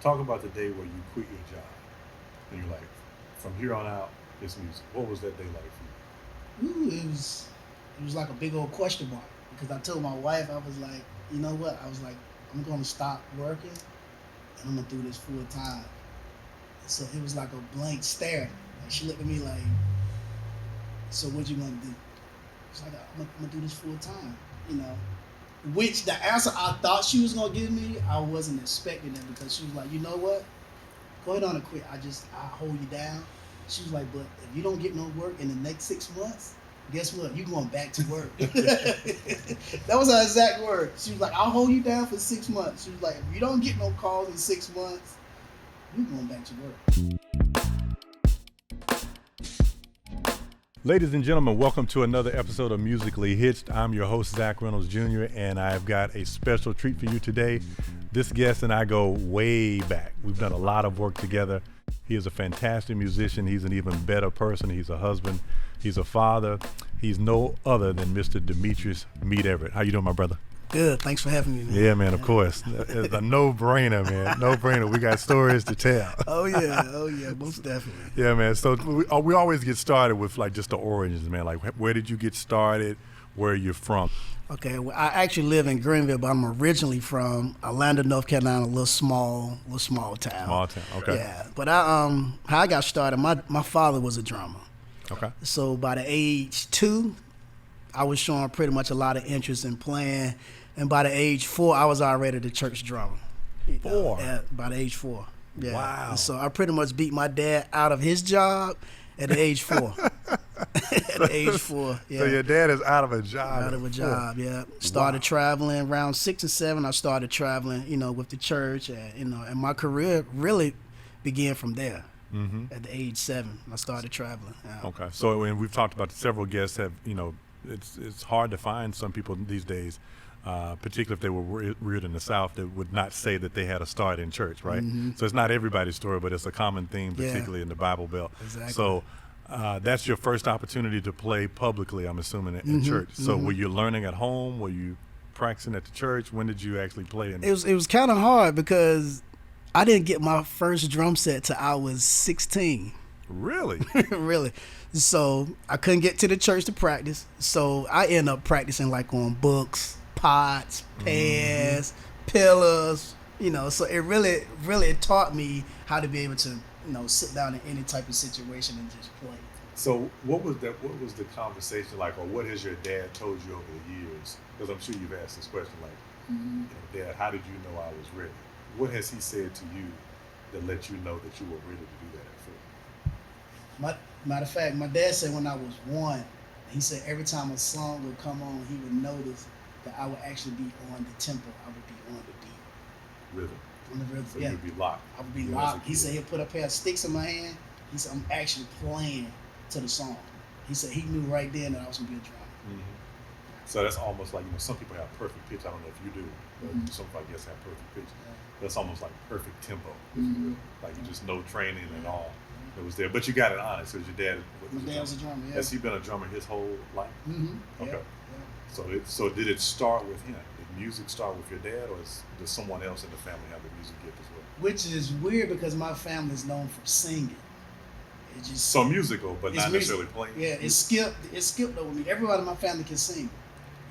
Talk about the day where you quit your job and you're like, from here on out, it's music. What was that day like for Ooh, it was like a big old question mark because I told my wife I was like, you know what? I was like, I'm gonna stop working and I'm gonna do this full time. So it was like a blank stare. Like she looked at me like, so what you gonna do? It's like I'm gonna do this full time, you know. Which the answer I thought she was gonna give me, I wasn't expecting it because she was like, you know what? Go ahead on and quit. I hold you down. She was like, but if you don't get no work in the next 6 months, guess what? You going back to work. That was her exact word. She was like, I'll hold you down for 6 months. She was like, if you don't get no calls in 6 months, you going back to work. Ladies and gentlemen, welcome to another episode of Musically Hitched. I'm your host, Zach Reynolds Jr., and I've got a special treat for you today. This guest and I go way back. We've done a lot of work together. He is a fantastic musician. He's an even better person. He's a husband. He's a father. He's no other than Mr. Demetrice Everett. How you doing, my brother? Good. Thanks for having me, man. Yeah, man, of course. It's a no-brainer, man. No-brainer. We got stories to tell. Oh, yeah. Most definitely. Yeah, man. So we always get started with, like, just the origins, man. Like, where did you get started? Where are you from? Okay, well, I actually live in Greenville, but I'm originally from Atlanta, North Carolina, a little small town. Small town, okay. Yeah, but how I got started, my father was a drummer. Okay. So by the age 2, I was showing pretty much a lot of interest in playing, and by the age 4, I was already the church drummer. 4? By the age 4. Yeah. Wow. And so I pretty much beat my dad out of his job at the age 4. At age 4, yeah. So your dad is out of a job. Out of a job, yeah. Started traveling around 6 and 7. I started traveling, with the church, and my career really began from there. Mm-hmm. At the age 7, I started traveling. Yeah. Okay. So when we've talked about several guests have, it's hard to find some people these days, particularly if they were reared in the South, that would not say that they had a start in church, right? Mm-hmm. So it's not everybody's story, but it's a common theme, particularly in the Bible Belt. Exactly. So that's your first opportunity to play publicly, I'm assuming, in church. So were you learning at home? Were you practicing at the church? When did you actually play? It was kind of hard because I didn't get my first drum set till I was 16. Really? Really. So I couldn't get to the church to practice. So I ended up practicing like on books, pots, pans, pillars, so it really taught me how to be able to, sit down in any type of situation and just play. So what was the conversation like, or what has your dad told you over the years? Because I'm sure you've asked this question, like, Dad, how did you know I was ready? What has he said to you that let you know that you were ready to do that at 4? Matter of fact, my dad said when I was 1, he said every time a song would come on, he would notice that I would actually be on the tempo. I would be on the beat. Rhythm. On the rhythm, So yeah. you'd be locked. I would be locked. He said he'll put a pair of sticks in my hand. He said I'm actually playing to the song. He said he knew right then that I was going to be a drummer. Mm-hmm. So that's almost like, some people have perfect pitch. I don't know if you do, but some of our guests have perfect pitch. That's almost like perfect tempo. Like you just no training at all. It was there, but you got it honest because your dad. My dad was a drummer. Yeah. Has he been a drummer his whole life? Mm-hmm. Okay. Yeah. So did it start with him? Did music start with your dad, or does someone else in the family have the music gift as well? Which is weird because my family is known for singing. It just so musical, but not necessarily playing. Yeah, it skipped over me. Everybody in my family can sing.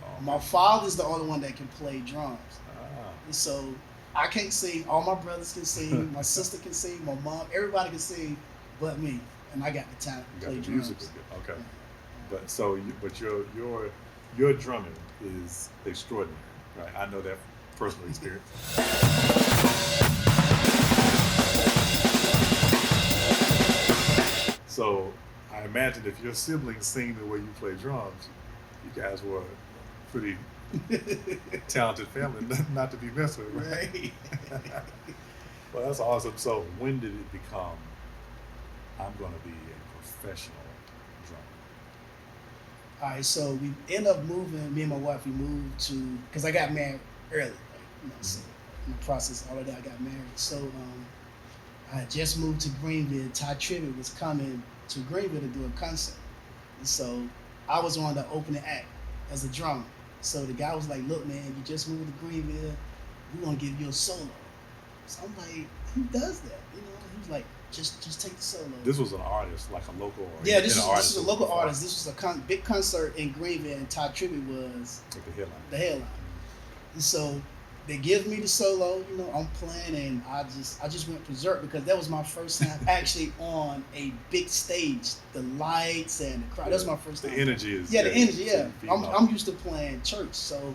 Oh, my father's the only one that can play drums. And so I can't sing. All my brothers can sing. My sister can sing. My mom, everybody can sing, but me. And I got the talent to play drums. Okay. But your drumming is extraordinary, right? I know that from personal experience. So I imagine if your siblings sing the way you play drums, you guys were a pretty talented family, not to be messed with, right? Well, that's awesome. So when did it become, I'm going to be a professional drummer? All right, so we ended up moving, me and my wife, we moved to, because I got married early. So in the process, already I got married. So I had just moved to Greenville. Ty Tribbett was coming to Greenville to do a concert. And so I was on the opening act as a drummer. So the guy was like, look, man, you just moved to Greenville. We're going to give you a solo. So I'm like, who does that? You know, he was like, just take the solo. This was an artist, like a local or Yeah, this artist is a local artist. This was a big concert in Greenville, and Ty Tribbett was with the headline. The headline. And so they give me the solo, you know, I'm playing, and I just went berserk because that was my first time actually on a big stage. The lights and the crowd. That was my first time. The energy is the energy. Yeah, I'm used to playing church, so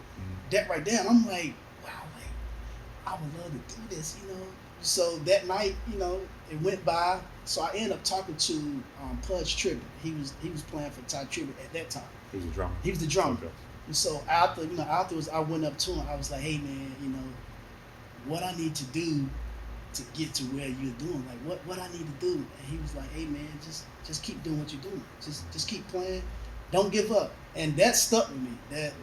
that right there, I'm like, wow, like I would love to do this, you know. So that night, you know, it went by. So I ended up talking to Pudge Tribbett. He was playing for Ty Tribbett at that time. He was the drummer. He was the drummer. Okay. And so afterwards, I went up to him. I was like, hey man, you know, what I need to do to get to where you're doing, like what I need to do. And he was like, hey man, just keep doing what you're doing. Just keep playing. Don't give up. And that stuck with me. That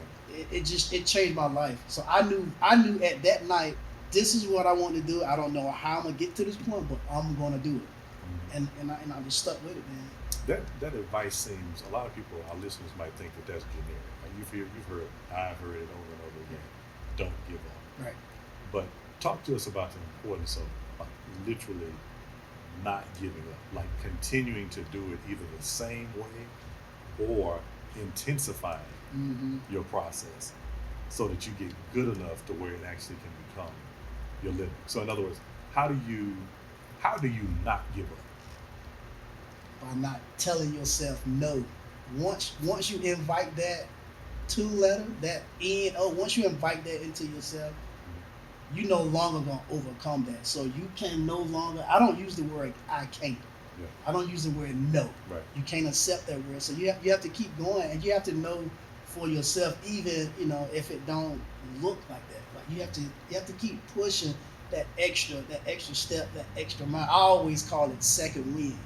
it changed my life. So I knew at that night, this is what I want to do. I don't know how I'm gonna get to this point, but I'm gonna do it. And I just stuck with it, man. That advice seems, a lot of people, our listeners might think that that's generic. Like you've heard, I've heard it over and over again. Don't give up. Right. But talk to us about the importance of like literally not giving up, like continuing to do it either the same way or intensifying your process so that you get good enough to where it actually can become your living. So in other words, how do you not give up? By not telling yourself no. Once you invite that two-letter, that N-O, once you invite that into yourself, you no longer gonna overcome that. So you can no longer. I don't use the word I can't. Yeah. I don't use the word no. Right. You can't accept that word. So you have to keep going, and you have to know for yourself, even if it don't look like that. Like you have to keep pushing that extra step, that extra mile. I always call it second wind.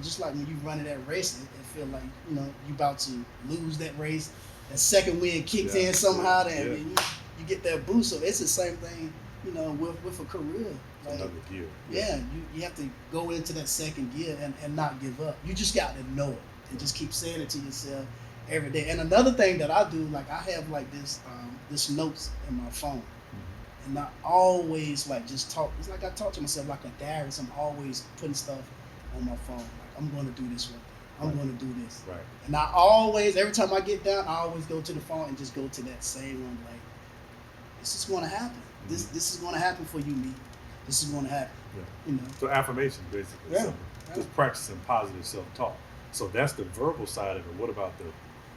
Just like when you running that race, it feel like you about to lose that race. That second wind kicks in somehow, and you get that boost. So it's the same thing, with a career. Like, another gear. Yeah, you have to go into that second gear and not give up. You just got to know it and just keep saying it to yourself every day. And another thing that I do, like I have like this notes in my phone, and I always like just talk. It's like I talk to myself like a diary. So I'm always putting stuff on my phone. Like I'm going to do this one. I'm going to do this. Right. And I always, every time I get down, I always go to the phone and just go to that same one. Like, this is going to happen. This is going to happen for you, me. This is going to happen. Yeah. So affirmation, basically. Yeah. So just practicing positive self-talk. So that's the verbal side of it.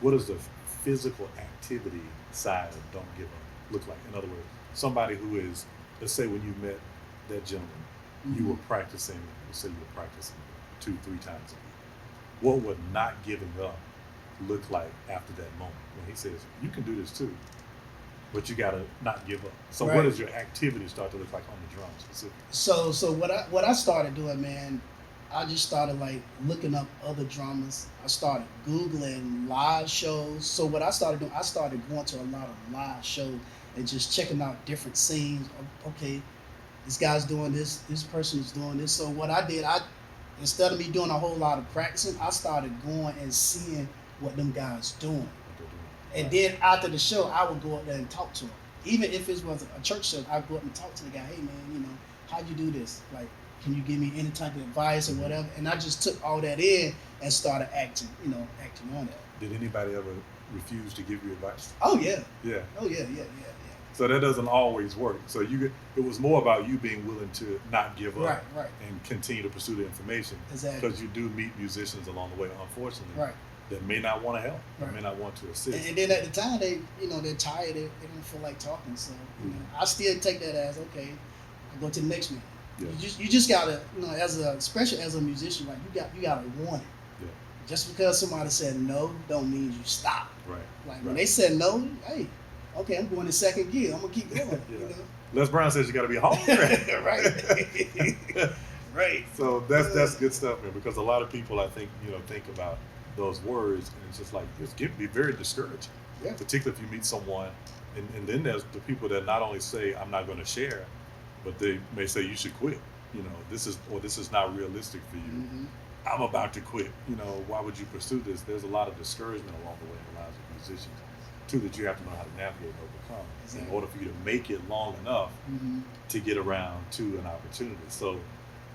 What does the physical activity side of don't give up look like? In other words, somebody who is, let's say when you met that gentleman, you were practicing, let's say you were practicing 2-3 times a week. What would not giving up look like after that moment when he says, you can do this too, but you gotta not give up? So what does your activity start to look like on the drums specifically? So what I started doing, man, I just started like looking up other drummers. I started Googling live shows. So what I started doing, I started going to a lot of live shows and just checking out different scenes. Okay, this guy's doing this person is doing this. So what I did, instead of me doing a whole lot of practicing, I started going and seeing what them guys doing. And then after the show, I would go up there and talk to him. Even if it was a church show, I'd go up and talk to the guy. Hey man, how'd you do this? Like, can you give me any type of advice or whatever? And I just took all that in and started acting on that. Did anybody ever refuse to give you advice? Oh yeah. Yeah. Oh yeah. So that doesn't always work. So it was more about you being willing to not give up and continue to pursue the information. Exactly. Because you do meet musicians along the way, unfortunately, that may not want to help, that may not want to assist. And then at the time, they're tired. They don't feel like talking. So I still take that as, okay, I go to the next one. Yeah. You just gotta, especially as a musician, like you gotta want it. Yeah. Just because somebody said no, don't mean you stop. Right. Like when they said no, hey, okay, I'm going to second gear. I'm gonna keep going. Les Brown says you got to be hungry. Right. Right. So that's good stuff, man. Because a lot of people, I think, think about those words, and it's just like it can be very discouraging. Yeah. Particularly if you meet someone, and then there's the people that not only say I'm not going to share, but they may say you should quit. This is not realistic for you. Mm-hmm. I'm about to quit. Why would you pursue this? There's a lot of discouragement along the way in the lives of musicians. too, that you have to know how to navigate and overcome Exactly. in order for you to make it long enough Mm-hmm. to get around to an opportunity. So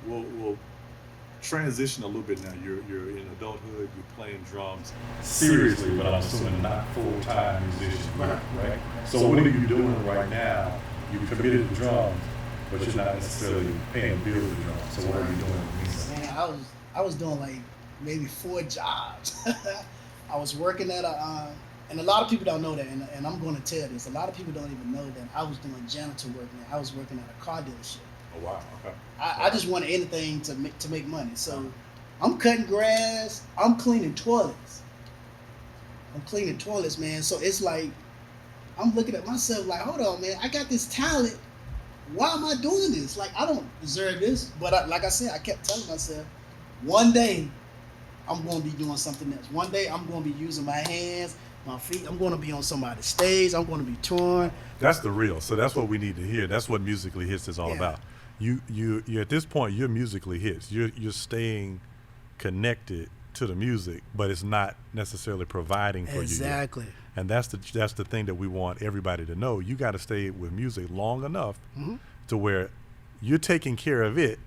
we'll transition a little bit now. You're in adulthood. You're playing drums seriously, but I'm assuming not full-time musician, right? So what are you doing right now? You committed to drums, but you're not necessarily paying bills with drums. So what are you doing in the meantime? Man, I was doing like maybe 4 jobs. I was working at and a lot of people don't know that, and I'm going to tell this. A lot of people don't even know that I was doing janitor work. Man, I was working at a car dealership. Oh wow, okay. I just wanted anything to make money. So I'm cutting grass. I'm cleaning toilets. Man. So it's like I'm looking at myself like, hold on, man. I got this talent. Why am I doing this? Like, I don't deserve this. But like I said, I kept telling myself, one day I'm going to be doing something else. One day I'm going to be using my hands, my feet. I'm going to be on somebody's stage. I'm going to be touring. That's the real. So that's what we need to hear. That's what Musically Hitched is all about. You at this point, you're musically hitched. You're staying connected to the music, but it's not necessarily providing for you. Exactly. And that's the thing that we want everybody to know. You got to stay with music long enough to where you're taking care of it.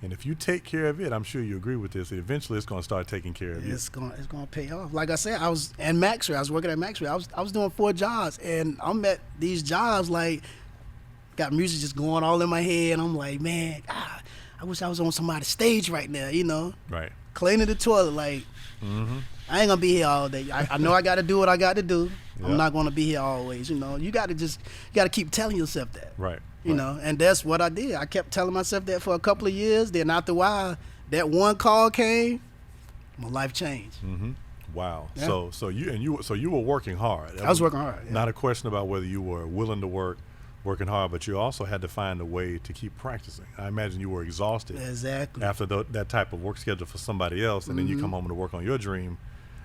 And if you take care of it, I'm sure you agree with this. Eventually, it's going to start taking care of you. It's going to pay off. Like I said, I was in Maxwell. I was working at Maxwell. I was doing 4 jobs, and I'm at these jobs like got music just going all in my head. And I'm like, man, I wish I was on somebody's stage right now. You know, Right. Cleaning the toilet. Like, I ain't gonna be here all day. I know I got to do what I got to do. I'm not gonna be here always. You know, you got to keep telling yourself that. Right. You know, and that's what I did. I kept telling myself that for a couple of years. Then after a while, that one call came, my life changed. Wow. Yeah. So you were working hard. I was working hard. Yeah. Not a question about whether you were willing to working hard, but you also had to find a way to keep practicing. I imagine you were exhausted. Exactly. After that type of work schedule for somebody else, and then you come home to work on your dream,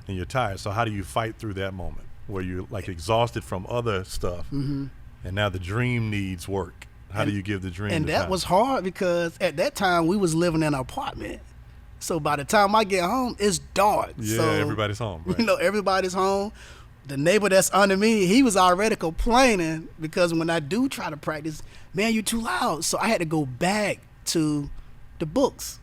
and you're tired. So how do you fight through that moment where you're like exhausted from other stuff, and now the dream needs work? How do you give the dream? And the that time? was hard because at that time we was living in an apartment. So by the time I get home, it's dark. Yeah, so, everybody's home. Right? You know, everybody's home. The neighbor that's under me, he was already complaining because when I do try to practice, man, you're too loud. So I had to go back to the books,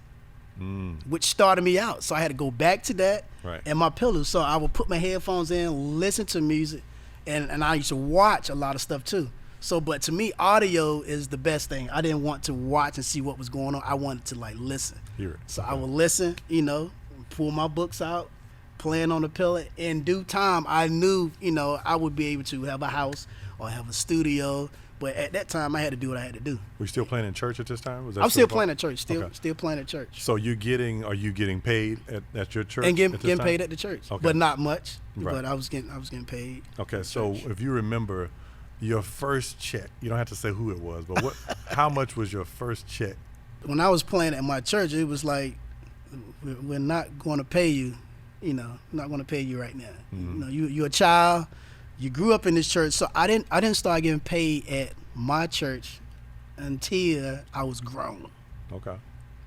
which started me out. So I had to go back to that and my pillows. So I would put my headphones in, listen to music, and I used to watch a lot of stuff too. So, but to me, audio is the best thing. I didn't want to watch and see what was going on. I wanted to like listen. Hear it. So I would listen, you know, pull my books out, playing on the pillow. In due time, I knew, you know, I would be able to have a house or have a studio. But at that time, I had to do what I had to do. Were you still playing in church at this time? Was that I'm still playing at church. Still playing at church. So are you getting paid at your church? And at this getting time? paid at the church, Okay. but not much. Right. But I was getting paid. Okay, so if you remember your first check, you don't have to say who it was, but how much was your first check? When I was playing at my church, it was like, we're not going to pay you, you know, not going to pay you right now. You know, you're a child, you grew up in this church, so I didn't start getting paid at my church until I was grown. Okay.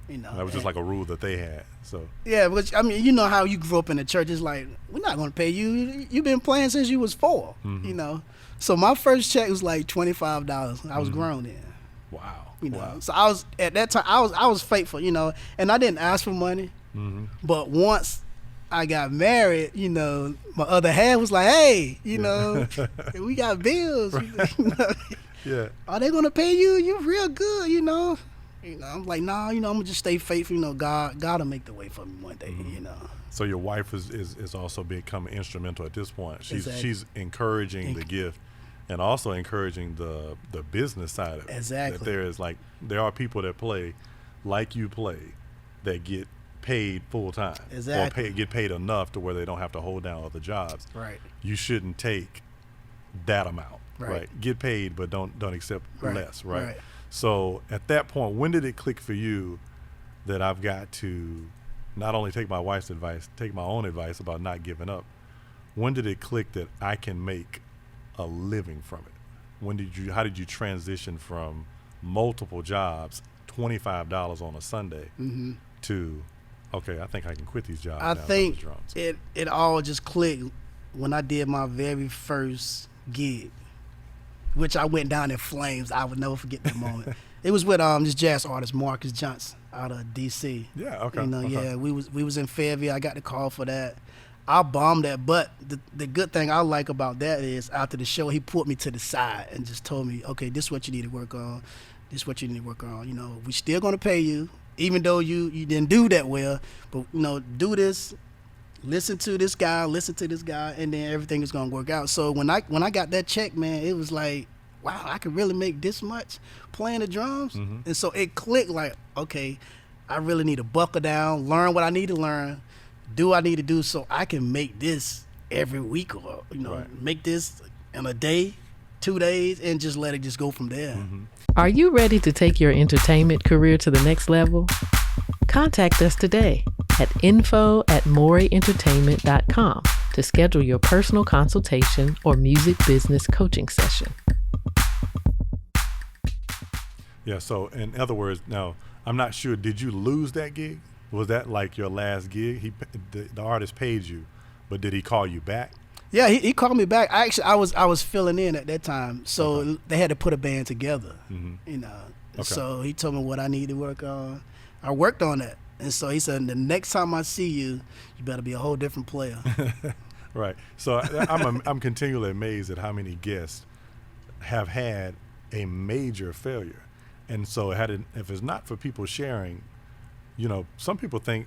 You know, That was just like a rule that they had. So yeah, which I mean, you know how you grew up in the church. It's like, we're not going to pay you. You've been playing since you was 4. You know, so my first check was like $25. I was grown then. wow. You know, so I was at that time. I was faithful. You know, and I didn't ask for money. But once I got married, you know, my other half was like, hey, you know, we got bills. You know, Yeah. are they gonna pay you? You real good, you know. You know, I'm like, nah, you know, I'm gonna just stay faithful. You know, God'll make the way for me one day. You know. So your wife is also becoming instrumental at this point. Exactly. She's encouraging the gift, and also encouraging the business side of it. Exactly. That there are people that play like you play that get paid full time. Exactly. Or get paid enough to where they don't have to hold down other jobs. Right. You shouldn't take that amount. Right. Get paid, but don't accept less. Right? Right. So at that point, when did it click for you that I've got to not only take my wife's advice, take my own advice about not giving up? When did it click that I can make a living from it? How did you transition from multiple jobs, $25 on a Sunday, to, okay, I think I can quit these jobs I now. think drums. it all just clicked when I did my very first gig, which I went down in flames. I would never forget that moment. It was with this jazz artist Marcus Johnson out of DC. Yeah, okay. You know, okay. yeah, we was in Fayetteville. I got the call for that. I bombed that, but the good thing I like about that is after the show, he pulled me to the side and just told me, okay, this is what you need to work on. This is what you need to work on. You know, we still gonna pay you, even though you didn't do that well. But you know, do this. Listen to this guy, and then everything is gonna work out. So when I got that check, man, it was like, wow, I could really make this much playing the drums. Mm-hmm. And so it clicked like, okay, I really need to buckle down, learn what I need to learn, do what I need to do so I can make this every week, or make this in a day, 2 days, and just let it just go from there. Mm-hmm. Are you ready to take your entertainment career to the next level? Contact us today at info@moreentertainment.com to schedule your personal consultation or music business coaching session. Yeah, so in other words, now, I'm not sure, did you lose that gig? Was that like your last gig? The artist paid you, but did he call you back? Yeah, he called me back. I was filling in at that time, so they had to put a band together. Mm-hmm. You know, Okay. So he told me what I need to work on. I worked on that, and so he said, the next time I see you, you better be a whole different player. Right. So I'm continually amazed at how many guests have had a major failure, and so if it's not for people sharing, you know, some people think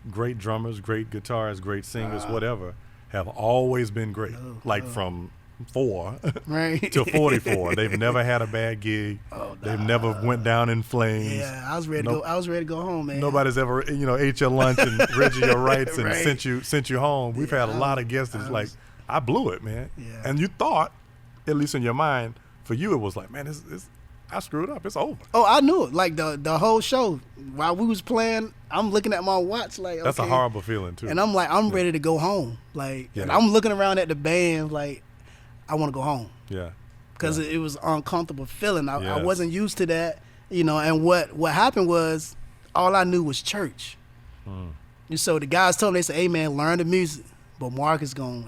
great drummers, great guitarists, great singers, whatever, have always been great, from 4 right to 44. They've never had a bad gig. They've never went down in flames. Yeah, I was ready to go. I was ready to go home, man. Nobody's ever, ate your lunch and read you your rights and Right. sent you home. We've had a lot of guests that's like, I blew it, man. Yeah. And you thought, at least in your mind, for you it was like, man, I screwed up. It's over. Oh, I knew it. Like the whole show, while we was playing, I'm looking at my watch like, That's a okay. horrible feeling too. And I'm like, I'm ready to go home. Like, Yeah. and I'm looking around at the band like, I want to go home. Yeah. Because it was an uncomfortable feeling. I Yes. wasn't used to that, and what happened was, all I knew was church. And so the guys told me, they said, hey man, learn the music, but Mark is gonna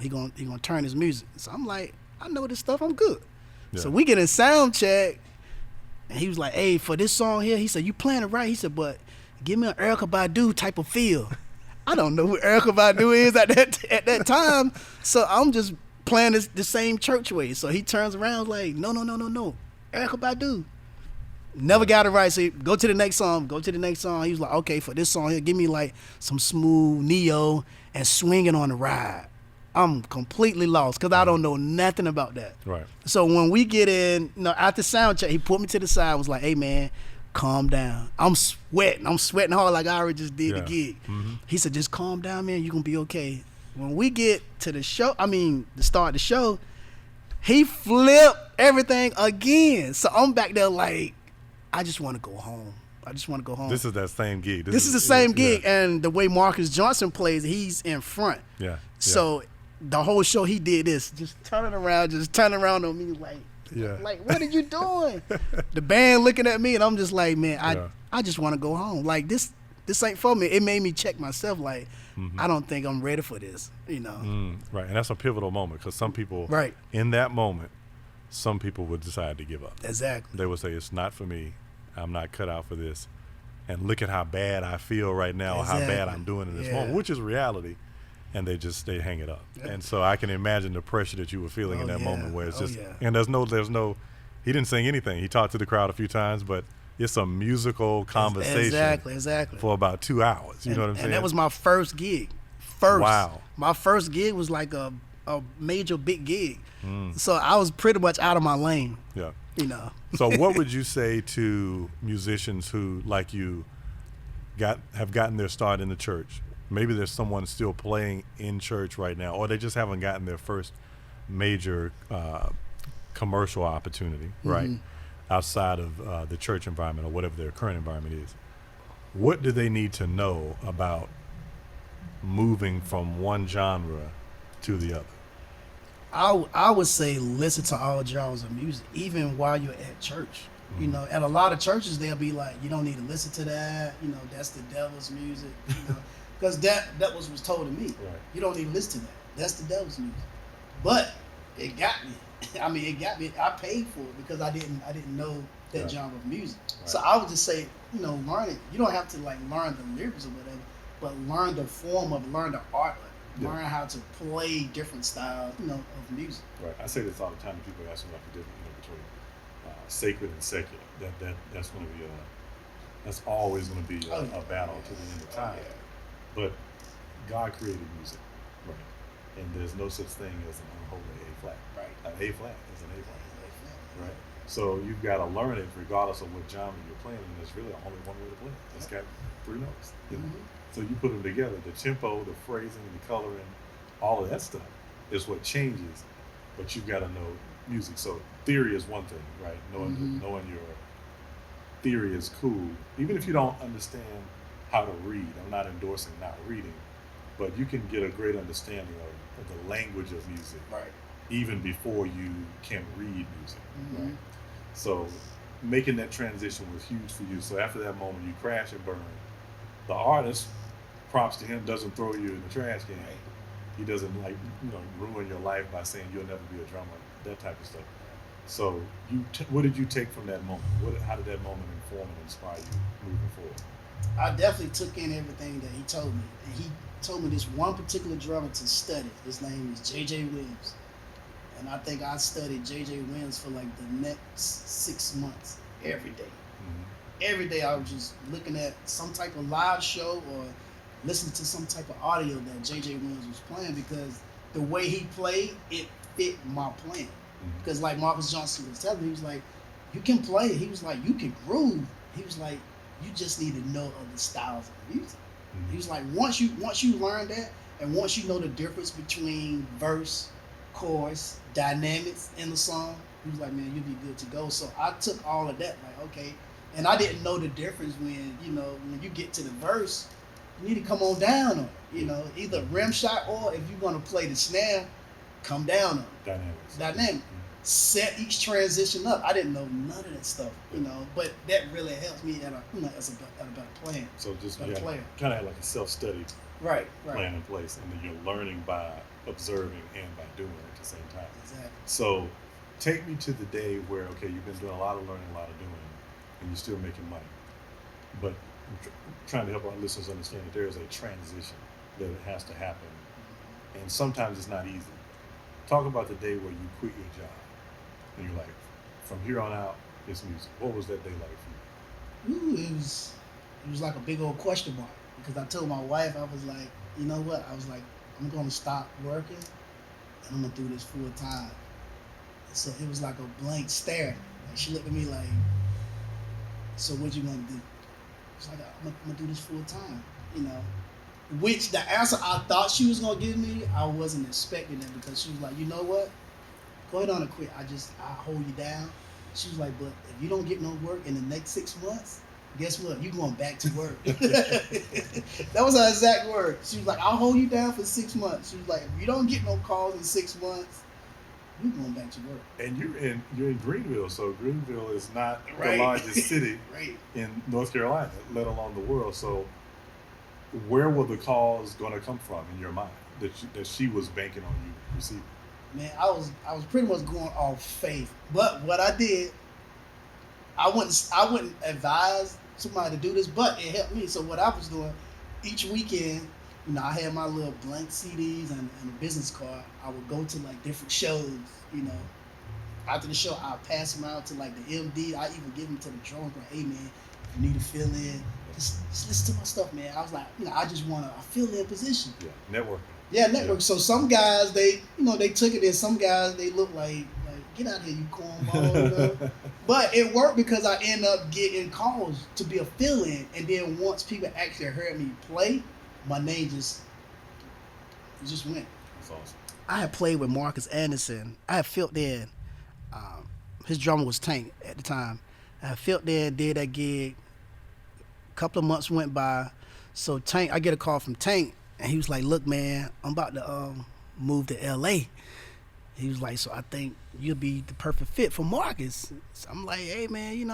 turn his music. So I'm like, I know this stuff, I'm good. Yeah. So we get in sound check, and he was like, hey, for this song here, he said, you playing it right. He said, but give me an Erykah Badu type of feel. I don't know who Erykah Badu is at that time, so I'm just playing the same church way. So he turns around like, no, Erykah Badu. Never got it right. So go to the next song. He was like, okay, for this song here, give me like some smooth neo and swinging on the ride. I'm completely lost because I don't know nothing about that. Right. So when we get in, after sound check, he put me to the side and was like, hey man, calm down. I'm sweating hard like I already just did the gig. Mm-hmm. He said, just calm down, man, you're gonna be okay. When we get to the show, the start of the show, he flipped everything again. So I'm back there like, I just want to go home. This is that same gig. This is the same gig, and the way Marcus Johnson plays, he's in front. Yeah. So the whole show he did this, just turning around on me like, what are you doing? The band looking at me, and I'm just like, man, I just want to go home. Like this ain't for me. It made me check myself. Like, I don't think I'm ready for this. Right, and that's a pivotal moment because some people, Right. in that moment, some people would decide to give up. Exactly. They would say, it's not for me. I'm not cut out for this. And look at how bad I feel right now, or how bad Exactly. I'm doing in this Yeah. moment, which is reality. And they hang it up. Yeah. And so I can imagine the pressure that you were feeling in that yeah. moment where it's Oh, just, yeah. and there's no, he didn't sing anything. He talked to the crowd a few times, but it's a musical conversation Exactly. for about 2 hours. You know what I'm saying? And that was my first gig. Wow. My first gig was like a major big gig. So I was pretty much out of my lane. Yeah. So what would you say to musicians who, like you, have gotten their start in the church? Maybe there's someone still playing in church right now, or they just haven't gotten their first major commercial opportunity, right, outside of the church environment or whatever their current environment is. What do they need to know about moving from one genre to the other? I would say listen to all genres of music, even while you're at church. At a lot of churches they'll be like, you don't need to listen to that. That's the devil's music. Because that was told to me. Right. You don't need to listen to that. That's the devil's music. But it got me. I mean, it got me. I paid for it because I didn't know that genre of music. Right. So I would just say, learn it. You don't have to like learn the lyrics or whatever, but learn the form of, learn the art of it. Learn how to play different styles, of music. Right. I say this all the time to people asking about the difference between sacred and secular. That's going to be that's always going to be a battle to the end of time. But God created music, right? And there's no such thing as an unholy A flat. Right. An A flat is an A flat. Right. So you've got to learn it regardless of what genre you're playing, and there's really only one way to play it. It's got 3 notes. So you put them together, the tempo, the phrasing, the coloring, all of that stuff is what changes, but you've got to know music. So theory is one thing, right? Knowing your theory is cool, even if you don't understand how to read. I'm not endorsing not reading, but you can get a great understanding of the language of music, right? Even before you can read music, right? So making that transition was huge for you. So after that moment, you crash and burn. The artist, props to him, doesn't throw you in the trash can. Right. He doesn't ruin your life by saying you'll never be a drummer, that type of stuff. So what did you take from that moment? How did that moment inform and inspire you moving forward? I definitely took in everything that he told me. And he told me this one particular drummer to study. His name is J.J. Williams. And I think I studied J.J. Williams for like the next 6 months, every day. Every day I was just looking at some type of live show or listening to some type of audio that J.J. Williams was playing, because the way he played, it fit my playing. Because like Marcus Johnson was telling me, he was like, you can play. He was like, you can groove. He was like, you just need to know other styles of music. He was like, once you learn that, and once you know the difference between verse, chorus, dynamics in the song, he was like, man, you'll be good to go. So I took all of that, like, okay. And I didn't know the difference when you get to the verse, you need to come on down on it. Either rim shot, or if you're going to play the snare, come down on it. Dynamic. Set each transition up. I didn't know none of that stuff, but that really helps me at a better plan. So just kind of like a self-study plan in place, and then you're learning by observing and by doing it at the same time. Exactly. So take me to the day where, okay, you've been doing a lot of learning, a lot of doing, and you're still making money. But I'm trying to help our listeners understand that there is a transition that has to happen, and sometimes it's not easy. Talk about the day where you quit your job and you're like, from here on out, it's music. What was that day like for you? It was like a big old question mark, because I told my wife, I was like, you know what? I was like, I'm going to stop working and I'm going to do this full time. So it was like a blank stare. Like, she looked at me like, so what you going to do? I was like, I'm going to do this full time, Which the answer I thought she was going to give me, I wasn't expecting it, because she was like, you know what? Go ahead on and quit. I'll hold you down. She was like, but if you don't get no work in the next 6 months, guess what? You're going back to work. That was her exact word. She was like, I'll hold you down for 6 months. She was like, if you don't get no calls in 6 months, you're going back to work. And you're in Greenville, so Greenville is not the largest city in North Carolina, let alone the world. So where were the calls going to come from in your mind that she was banking on you receiving? Man, I was pretty much going off faith. But what I did, I wouldn't advise somebody to do this, but it helped me. So what I was doing, each weekend, I had my little blank CDs and a business card. I would go to like different shows, After the show, I'd pass them out to like the MD. I even give them to the drummer, like, hey man, you need to fill in. Just listen to my stuff, man. I was like, I just want a fill-in position. Yeah, networking. Yeah, network. Yeah. So some guys, they took it, and some guys, they look like get out of here, you cornball. But it worked, because I ended up getting calls to be a fill-in, and then once people actually heard me play, my name just went. That's awesome. I had played with Marcus Anderson. I had filled in. His drummer was Tank at the time. I had filled in, did that gig. A couple of months went by. So Tank, I get a call from Tank, and he was like, look, man, I'm about to move to L.A. He was like, so I think you'll be the perfect fit for Marcus. So I'm like, hey, man,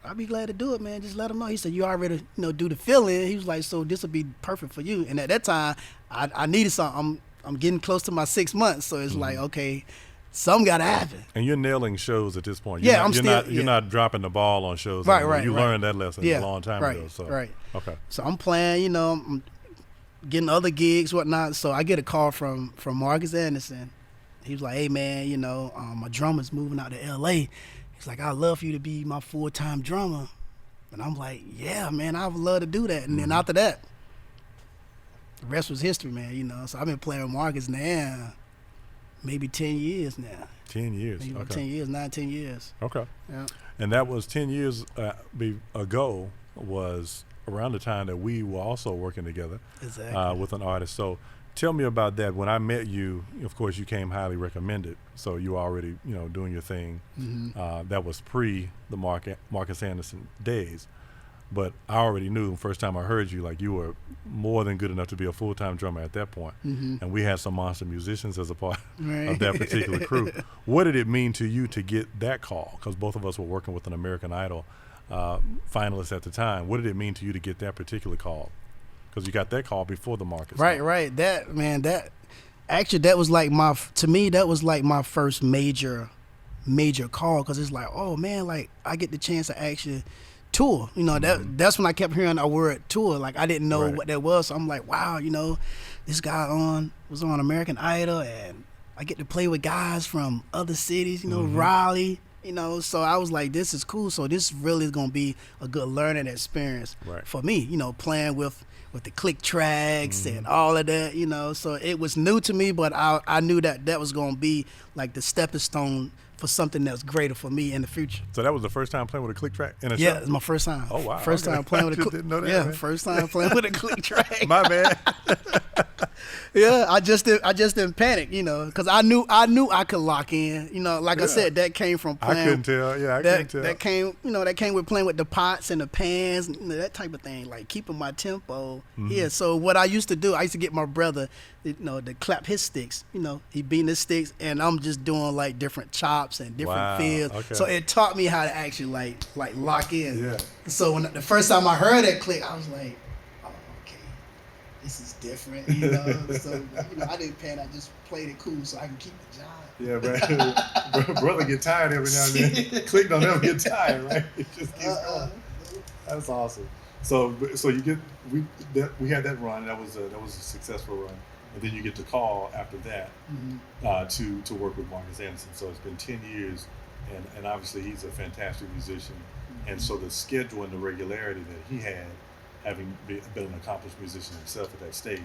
I'll be glad to do it, man. Just let him know. He said, you already, do the fill-in. He was like, so this will be perfect for you. And at that time, I needed something. I'm getting close to my 6 months, so it's like, okay, something got to happen. And you're nailing shows at this point. Yeah, I'm still. You're not dropping the ball on shows. Right, anymore. right. You right. learned that lesson a long time ago. So. Right. Okay. So I'm playing, you know, I'm getting other gigs, whatnot. So I get a call from Marcus Anderson. He was like, hey, man, you know, my drummer's moving out to L.A. He's like, I'd love for you to be my full-time drummer. And I'm like, yeah, man, I would love to do that. And then after that, the rest was history, man, you know. So I've been playing with Marcus now maybe 10 years now. 10 years. Maybe Okay. 10 years, 9-10 years. Okay. Yeah. And that was 10 years ago was around the time that we were also working together Exactly. with an artist. So tell me about that. When I met you, of course, you came highly recommended. So you were already, you know, doing your thing. That was pre the Marcus Anderson days. But I already knew the first time I heard you, like you were more than good enough to be a full-time drummer at that point. And we had some monster musicians as a part of that particular crew. What did it mean to you to get that call? Because both of us were working with an American Idol finalist at the time. What did it mean to you to get that particular call? Because you got that call before the Marcus. Right. That was like to me, that was like my first major call, because it's like, oh man, like I get the chance to actually tour. You know, that's when I kept hearing the word tour. Like I didn't know what that was. So I'm like, wow, you know, this guy was on American Idol, and I get to play with guys from other cities, you know, Raleigh, you know. So I was like, this is cool. So this really is gonna be a good learning experience for me, you know, playing with the click tracks and all of that, you know. So it was new to me, but I knew that was gonna be like the stepping stone for something that's greater for me in the future. So that was the first time playing with a click track in a show? Yeah, it's my first time. Oh, wow. First time playing with a click. Didn't know that, yeah, man. first time playing with a click track. My bad. Yeah, I just didn't panic, you know, because I knew I could lock in. You know, like I said, that came from playing. I couldn't tell. Yeah, I couldn't tell. That came with playing with the pots and the pans, you know, that type of thing, like keeping my tempo. Yeah, so what I used to do, I used to get my brother, you know, to clap his sticks. You know, he beating his sticks, and I'm just doing like different chops and different feels. Okay. So it taught me how to actually like lock in. Yeah. So when the first time I heard that click, I was like, oh, okay, this is different, you know. So you know, I didn't panic. I just played it cool so I can keep the job. Yeah, man. Brother get tired every now and then. Click don't ever get tired, right? It just keeps going. That's awesome. So we had that run. That was a successful run, and then you get the call after that to work with Marcus Anderson. So it's been 10 years, and obviously he's a fantastic musician, and so the schedule and the regularity that he had, having been an accomplished musician himself at that stage,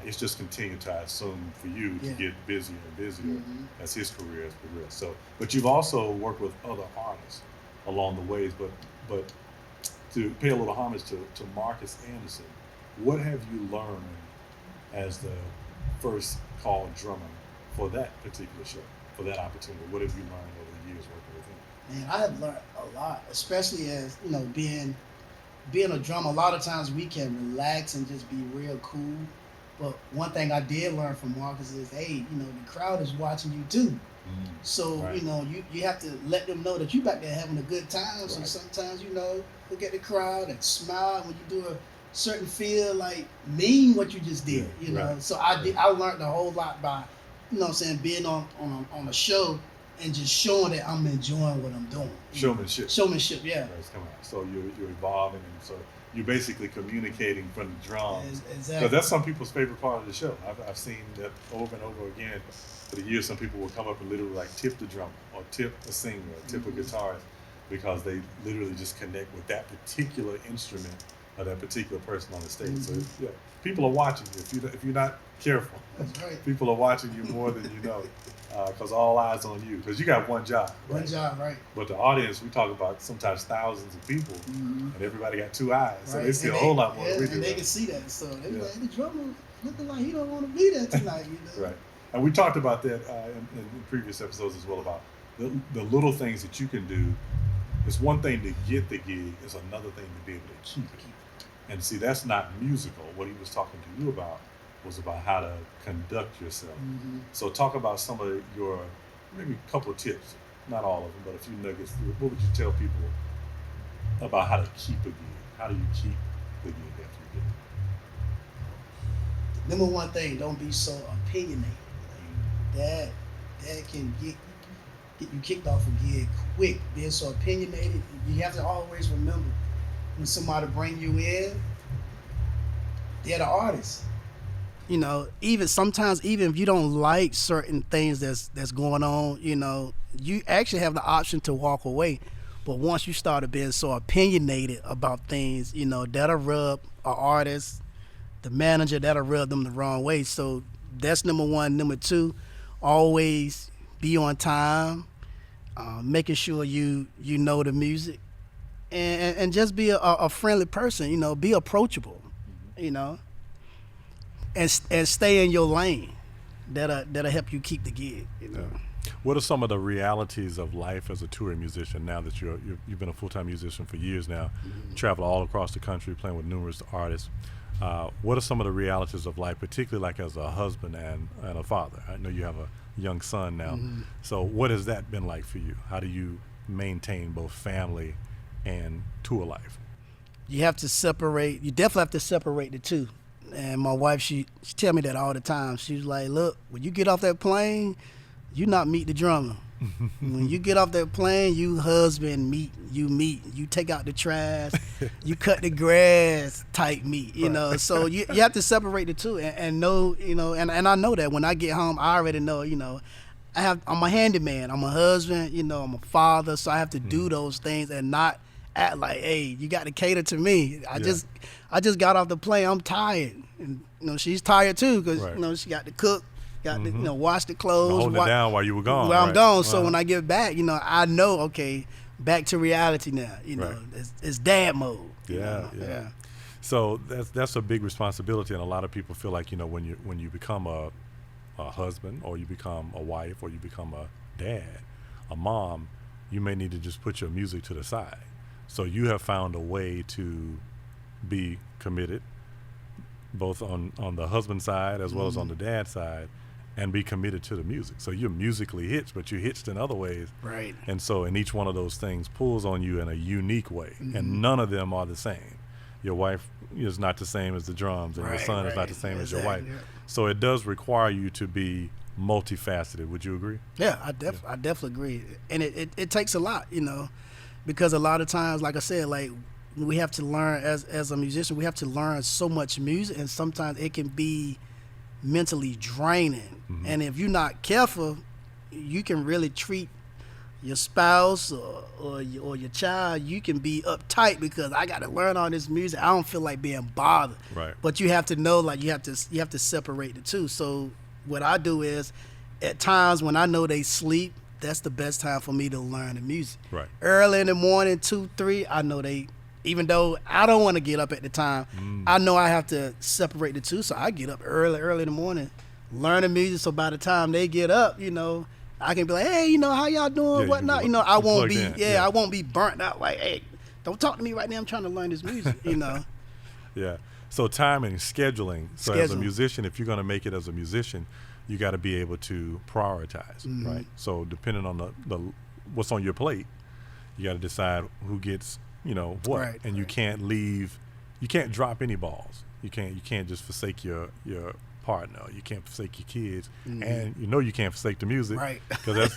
it's just continued to, I assume, for you to get busier and busier as his career has progressed. So, but you've also worked with other artists along the ways, but to pay a little homage to Marcus Anderson, what have you learned as the first call drummer for that particular show, for that opportunity? What have you learned over the years working with him? Man, I have learned a lot, especially as, you know, being a drummer. A lot of times we can relax and just be real cool. But one thing I did learn from Marcus is, hey, you know, the crowd is watching you too. So, you know, you have to let them know that you back there having a good time. So sometimes, you know, look at the crowd and smile when you do a certain feel, like mean what you just did, you know. So I learned a whole lot by, you know what I'm saying, being on a show and just showing that I'm enjoying what I'm doing. Showmanship, yeah. Right, it's coming out. So you're evolving, and so you're basically communicating from the drums. Exactly. Because that's some people's favorite part of the show. I've seen that over and over again. For the years, some people will come up and literally like tip the drummer or tip a singer or tip a guitarist, because they literally just connect with that particular instrument or that particular person on the stage. So yeah, people are watching you. If you're not careful, that's right. People are watching you more than you know, because all eyes on you. Because you got one job. One job, right? But the audience, we talk about sometimes thousands of people, and everybody got two eyes, so they see a whole lot more than we do. And they can see that, so they like, the drummer looking like he don't want to be there tonight, you know? Right. And we talked about that in previous episodes as well, about the little things that you can do. It's one thing to get the gig, it's another thing to be able to keep it. And see, that's not musical. What he was talking to you about was about how to conduct yourself. So talk about some of your, maybe a couple of tips, not all of them, but a few nuggets. What would you tell people about how to keep a gig? How do you keep the gig after you get it? Number one thing, don't be so opinionated. Like, that can get you kicked off a gig quick. Being so opinionated, you have to always remember when somebody bring you in, they're the artist. You know, even sometimes, even if you don't like certain things that's going on, you know, you actually have the option to walk away. But once you started being so opinionated about things, you know, that'll rub an artist, the manager, that'll rub them the wrong way. So that's number one. Number two, always be on time, making sure you know the music, and just be a friendly person, you know, be approachable, you know, and stay in your lane. That'll help you keep the gig, you know. Yeah. What are some of the realities of life as a touring musician now that you've been a full-time musician for years now, travel all across the country playing with numerous artists? What are some of the realities of life, particularly like as a husband and a father? I know you have a young son now. So what has that been like for you? How do you maintain both family and tour life? You have to separate. You definitely have to separate the two. And my wife, she tell me that all the time. She's like, look, when you get off that plane, you not meet the drummer. When you get off that plane, you husband meet. You take out the trash, you cut the grass type meet, you know. So you have to separate the two and know, you know, and I know that when I get home, I already know, you know, I'm a handyman, I'm a husband, you know, I'm a father, so I have to do those things and not act like, hey, you got to cater to me. I just got off the plane, I'm tired. And, you know, she's tired too because, you know, she got to cook. Got to, you know, wash the clothes. Holding it down while you were gone. While I'm gone. So when I get back, you know, I know, okay, back to reality now. You know, it's dad mode. Yeah. So that's a big responsibility, and a lot of people feel like, you know, when you become a husband, or you become a wife, or you become a dad, a mom, you may need to just put your music to the side. So you have found a way to be committed, both on the husband side as well as on the dad side, and be committed to the music. So you're musically hitched, but you're hitched in other ways. Right. And so in each one of those things pulls on you in a unique way. And none of them are the same. Your wife is not the same as the drums, and your son is not the same as your wife. Yeah. So it does require you to be multifaceted. Would you agree? Yeah, I definitely agree. And it takes a lot, you know, because a lot of times, like I said, like we have to learn as a musician, we have to learn so much music, and sometimes it can be mentally draining. And if you're not careful, you can really treat your spouse or your child, you can be uptight because I got to learn all this music. I don't feel like being bothered. Right. But you have to know, like you have to separate the two. So what I do is, at times when I know they sleep, that's the best time for me to learn the music. Right. Early in the morning, 2, 3, I know they. Even though I don't want to get up at the time, I know I have to separate the two. So I get up early in the morning, learn the music. So by the time they get up, you know, I can be like, hey, you know, how y'all doing, whatnot. You know, I won't be, I won't be burnt out. Like, hey, don't talk to me right now. I'm trying to learn this music, you know. Yeah. So timing, scheduling. So as a musician, if you're going to make it as a musician, you got to be able to prioritize, right? So depending on the what's on your plate, you got to decide who gets, you know, what, and you can't drop any balls. You can't just forsake your partner. You can't forsake your kids, and you know you can't forsake the music, right? Because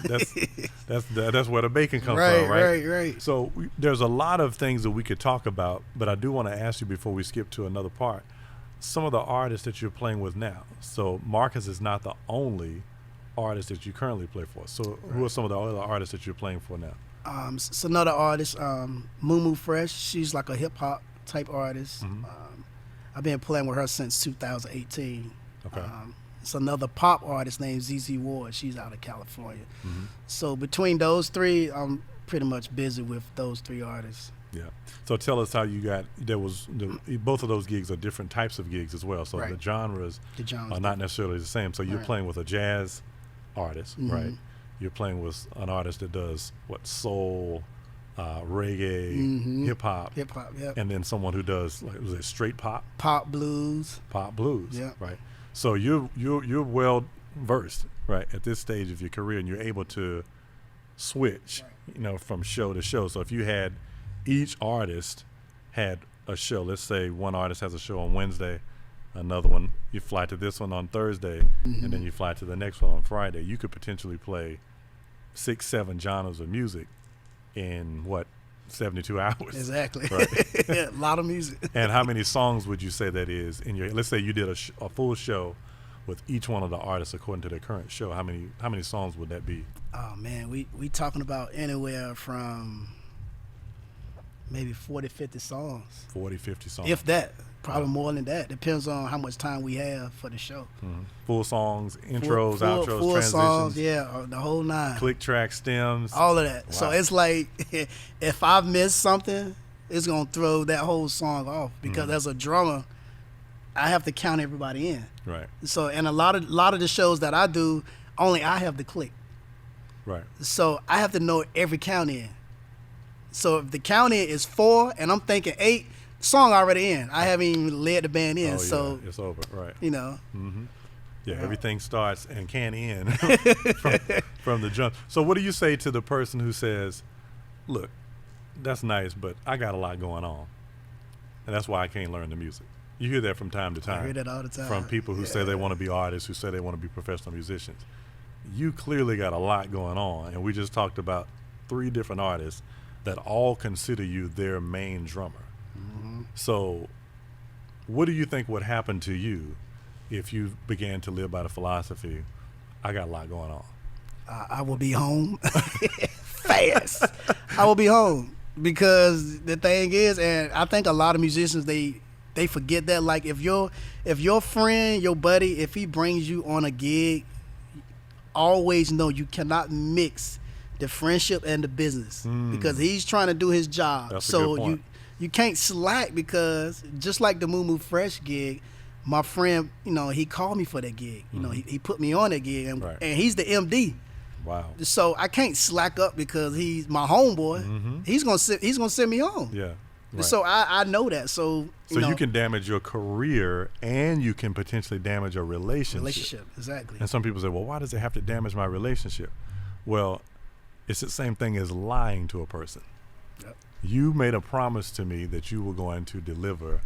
that's where the bacon comes from, right? Right. So there's a lot of things that we could talk about, but I do want to ask you before we skip to another part, some of the artists that you're playing with now. So Marcus is not the only artist that you currently play for. So who are some of the other artists that you're playing for now? It's another artist, Moo Fresh. She's like a hip hop type artist. I've been playing with her since 2018. Okay. It's another pop artist named ZZ Ward. She's out of California. So between those three, I'm pretty much busy with those three artists. Yeah. So tell us how you got. Both of those gigs are different types of gigs as well. So the genres are not necessarily the same. So you're playing with a jazz artist, right? You're playing with an artist that does soul, reggae, hip hop, and then someone who does was it straight pop, blues, right? So you're well versed, right, at this stage of your career, and you're able to switch, you know, from show to show. So if you had each artist had a show, let's say one artist has a show on Wednesday, another one, you fly to this one on Thursday, and then you fly to the next one on Friday. You could potentially play 6, 7 genres of music in 72 hours. Exactly. Right. A lot of music. And how many songs would you say that is in your? Let's say you did a full show with each one of the artists according to their current show. How many songs would that be? Oh man, we talking about anywhere from maybe 40, 50 songs. 40, 50 songs. If that. Probably more than that. Depends on how much time we have for the show. Full songs, intros, outros, full transitions. songs, yeah, the whole 9. Click track, stems. All of that. Wow. So it's like if I miss something, it's gonna throw that whole song off because as a drummer, I have to count everybody in. Right. So and a lot of the shows that I do, only I have the click. Right. So I have to know every count in. So if the count in is 4 and I'm thinking 8, song already in. I haven't even led the band in, so it's over. Right. you know. Yeah, everything starts and can end from the jump. So what do you say to the person who says, "Look, that's nice, but I got a lot going on, and that's why I can't learn the music." You hear that from time to time. I hear that all the time. From people who say they want to be artists, who say they want to be professional musicians. You clearly got a lot going on, and we just talked about 3 different artists that all consider you their main drummer. So what do you think would happen to you if you began to live by the philosophy, I got a lot going on? I will be home fast. I will be home because the thing is, and I think a lot of musicians, they forget that. Like if your friend, your buddy, if he brings you on a gig, always know you cannot mix the friendship and the business because he's trying to do his job. That's a good point. You can't slack because just like the Moo Moo Fresh gig, my friend, he called me for that gig. He put me on that gig, and he's the MD. Wow. So I can't slack up because he's my homeboy. He's gonna send me home. Yeah. Right. So I know that. So you can damage your career and you can potentially damage a relationship, exactly. And some people say, well, why does it have to damage my relationship? Well, it's the same thing as lying to a person. Yep. You made a promise to me that you were going to deliver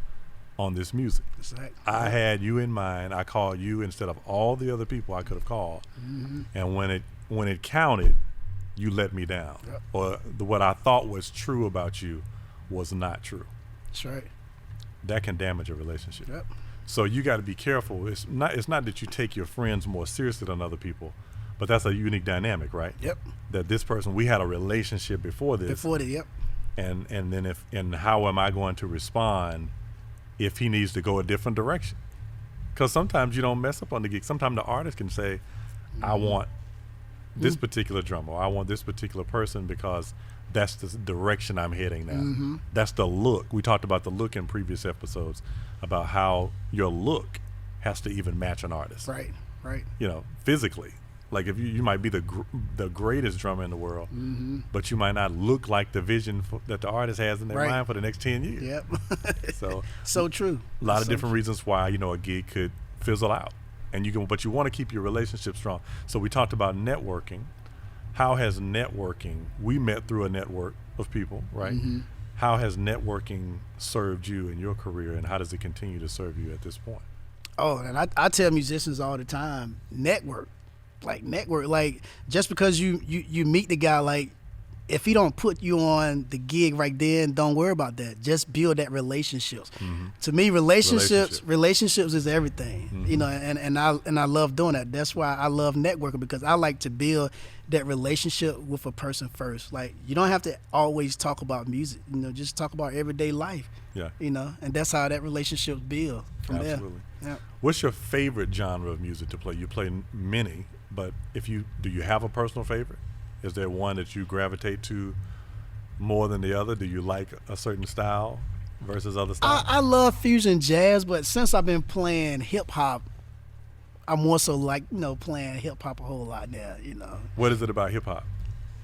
on this music. Exactly. I had you in mind. I called you instead of all the other people I could have called. And when it counted, you let me down. Yep. Or what I thought was true about you was not true. That's right. That can damage a relationship. Yep. So you got to be careful. It's not that you take your friends more seriously than other people, but that's a unique dynamic, right? Yep. That this person, we had a relationship before this. Yep. And then how am I going to respond if he needs to go a different direction? Because sometimes you don't mess up on the gig. Sometimes the artist can say, I want this particular drummer, or I want this particular person because that's the direction I'm heading now. That's the look. We talked about the look in previous episodes, about how your look has to even match an artist. Right. Physically. Like if you might be the greatest drummer in the world, but you might not look like the vision that the artist has in their mind for the next 10 years. Yep. So true. A lot of different reasons why a gig could fizzle out, but you want to keep your relationship strong. So we talked about networking. How has networking? We met through a network of people, right? How has networking served you in your career, and how does it continue to serve you at this point? Oh, and I tell musicians all the time, network. Like just because you meet the guy, like if he don't put you on the gig right then, don't worry about that. Just build that relationships. To me, relationships is everything. And I love doing that. That's why I love networking, because I like to build that relationship with a person first. Like you don't have to always talk about music. Just talk about everyday life. Yeah. And that's how that relationship build from there. Absolutely. Yeah. What's your favorite genre of music to play? You play many, but do you have a personal favorite? Is there one that you gravitate to more than the other? Do you like a certain style versus other styles? I love fusion jazz, but since I've been playing hip hop, I'm more so like playing hip hop a whole lot now. What is it about hip hop?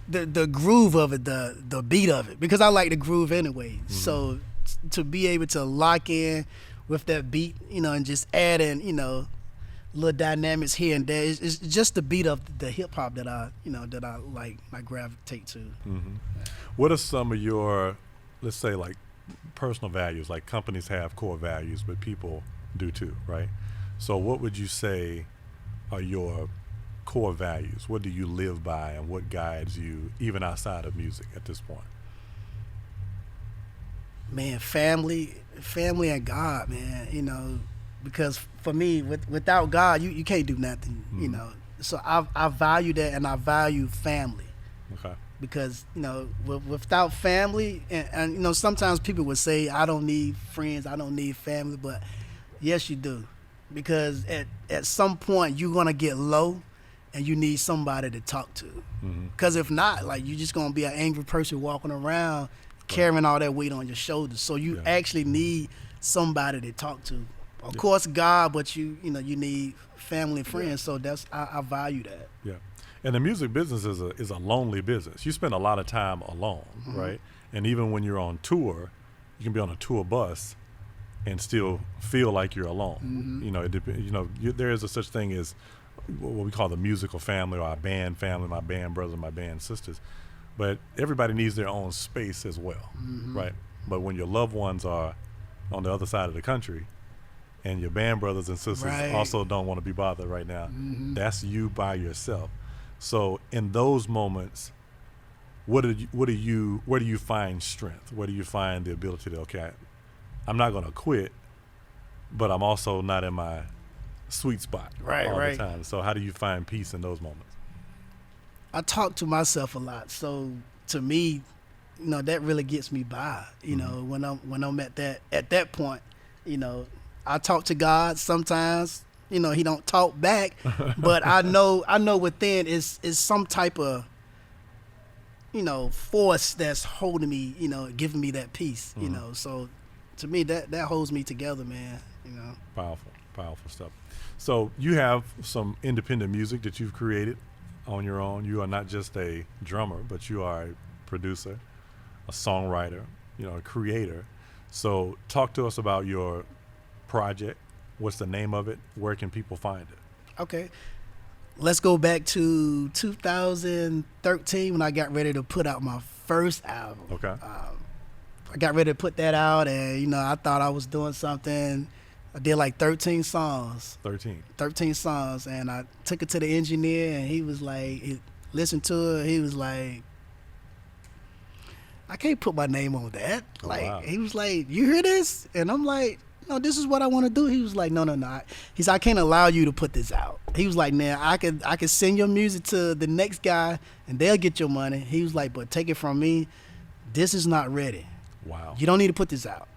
The groove of it, the beat of it, because I like the groove anyway. So to be able to lock in with that beat, and just add in, little dynamics here and there. It's just the beat of the hip hop that I like, I gravitate to. What are some of your, let's say, like personal values? Like companies have core values, but people do too, right? So what would you say are your core values? What do you live by, and what guides you even outside of music at this point? Man, family and God, man, you know, because for me, without God, you can't do nothing, you know. So I value that, and I value family. Okay. Because, you know, without family, and you know, sometimes people would say, I don't need friends, I don't need family, but yes, you do. Because at some point, you're going to get low, and you need somebody to talk to. Because if not, like, you're just going to be an angry person walking around carrying all that weight on your shoulders. So you actually need somebody to talk to. Of course, God, but you need family and friends. So that's I value that. Yeah. And the music business is a lonely business. You spend a lot of time alone, right? And even when you're on tour, you can be on a tour bus and still feel like you're alone. You know, there is a such thing as what we call the musical family, or our band family, my band brothers, my band sisters. But everybody needs their own space as well, right? But when your loved ones are on the other side of the country, and your band brothers and sisters also don't want to be bothered right now, that's you by yourself. So in those moments, where do you find strength? Where do you find the ability to, okay, I'm not going to quit, but I'm also not in my sweet spot all the time. So how do you find peace in those moments? I talk to myself a lot. So to me, you know, that really gets me by. You know, when I'm at that point, you know, I talk to God sometimes. You know, he don't talk back, but I know within is some type of, you know, force that's holding me, you know, giving me that peace, you know. So to me, that holds me together, man, you know. Powerful stuff. So you have some independent music that you've created on your own. You are not just a drummer, but you are a producer, a songwriter, you know, a creator. So talk to us about your project. What's the name of it? Where can people find it? Okay. Let's go back to 2013 when I got ready to put out my first album. Okay. I got ready to put that out, and, you know, I thought I was doing something. I did like 13 songs. 13 songs, and I took it to the engineer, and he was like, he listened to it, he was like, I can't put my name on that. Oh, like, wow. He was like, you hear this? And I'm like, no, this is what I want to do. He was like, no. He said, I can't allow you to put this out. He was like, now I could send your music to the next guy, and they'll get your money. He was like, but take it from me, this is not ready. Wow. You don't need to put this out.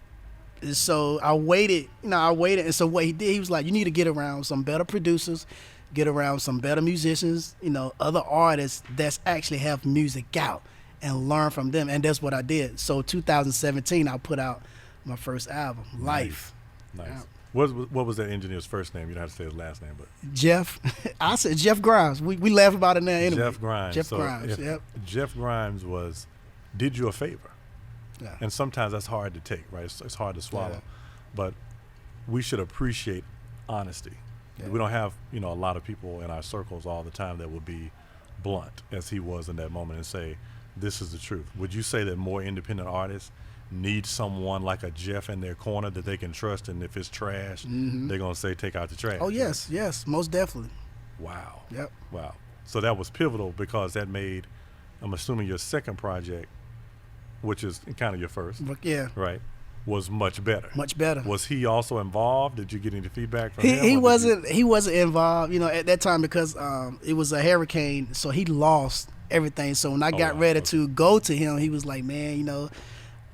And so I waited. And so what he did, he was like, you need to get around some better producers, get around some better musicians, you know, other artists that's actually have music out, and learn from them. And that's what I did. So 2017, I put out my first album, Life. Nice. Yeah. What was that engineer's first name? You don't have to say his last name, but Jeff. I said Jeff Grimes. We laugh about it now anyway. Jeff Grimes. Grimes. Yep. Jeff Grimes did you a favor. Yeah. And sometimes that's hard to take, right? It's hard to swallow. Yeah. But we should appreciate honesty. Yeah. We don't have, you know, a lot of people in our circles all the time that will be blunt, as he was in that moment, and say, this is the truth. Would you say that more independent artists need someone like a Jeff in their corner that they can trust, and if it's trash, they're going to say, take out the trash? Oh, yes, most definitely. Wow. Yep. Wow. So that was pivotal, because that made, I'm assuming, your second project, which is kind of your first, yeah, right, was much better. Much better. Was he also involved? Did you get any feedback from him? He wasn't involved, you know, at that time, because it was a hurricane, so he lost everything. So when I got ready to go to him, he was like, man, you know,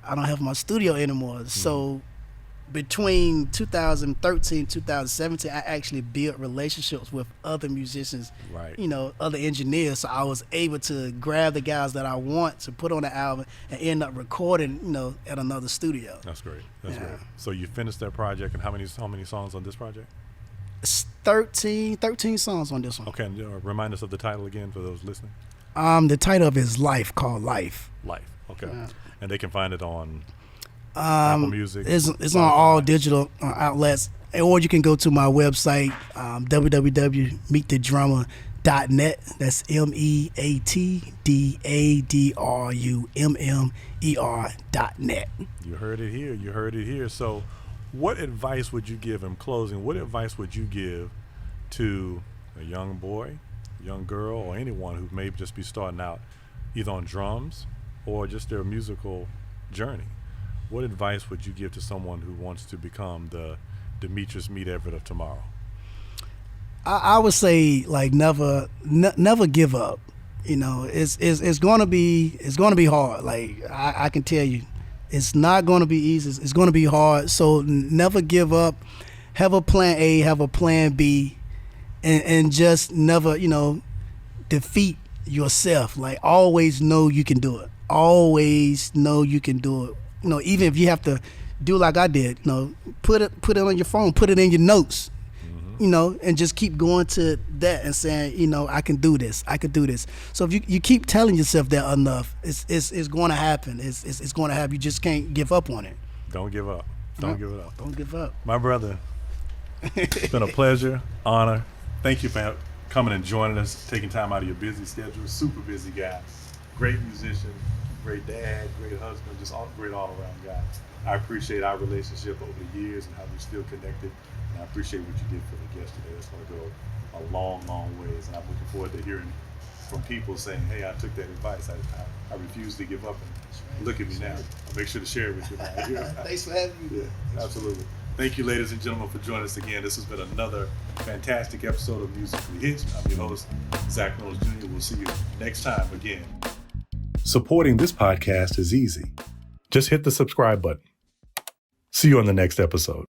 I don't have my studio anymore. So between 2013 2017, I actually built relationships with other musicians, right, you know, other engineers. So I was able to grab the guys that I want to put on the album and end up recording, you know, at another studio. That's great. That's great. So you finished that project, and how many songs on this project? It's 13 songs on this one. Okay, and remind us of the title again for those listening. The title of it is Life, called Life. Life. Okay. And they can find it on Apple Music. It's on all digital outlets, or you can go to my website, www.meetthedrummer.net. That's MEATDADRUMMER.net. You heard it here. So What advice would you give, in closing, what advice would you give to a young boy, young girl, or anyone who may just be starting out either on drums or just their musical journey? What advice would you give to someone who wants to become the Demetrice Everett of tomorrow? I would say like never give up. You know, it's gonna be hard. Like I can tell you, it's not gonna be easy. It's gonna be hard. So never give up. Have a plan A, have a plan B, and just never, defeat yourself. Like always know you can do it. Always know you can do it. Even if you have to do like I did, put it on your phone, put it in your notes. And just keep going to that and saying, I can do this. I can do this. So if you keep telling yourself that enough, it's going to happen. It's going to happen. You just can't give up on it. Don't give up. Don't give it up. Don't give up. My brother, it's been a pleasure, honor. Thank you for coming and joining us, taking time out of your busy schedule. Super busy guy. Great musician, great dad, great husband, just great all-around guy. I appreciate our relationship over the years and how we're still connected. And I appreciate what you did for the guest today. That's going to go a long, long ways. And I'm looking forward to hearing from people saying, hey, I took that advice. I refuse to give up. And look at me now. I'll make sure to share it with you. Thanks for having me. Yeah, absolutely. Thank you, ladies and gentlemen, for joining us again. This has been another fantastic episode of Musically Hitched. I'm your host, Zach Reynolds Jr. We'll see you next time again. Supporting this podcast is easy. Just hit the subscribe button. See you on the next episode.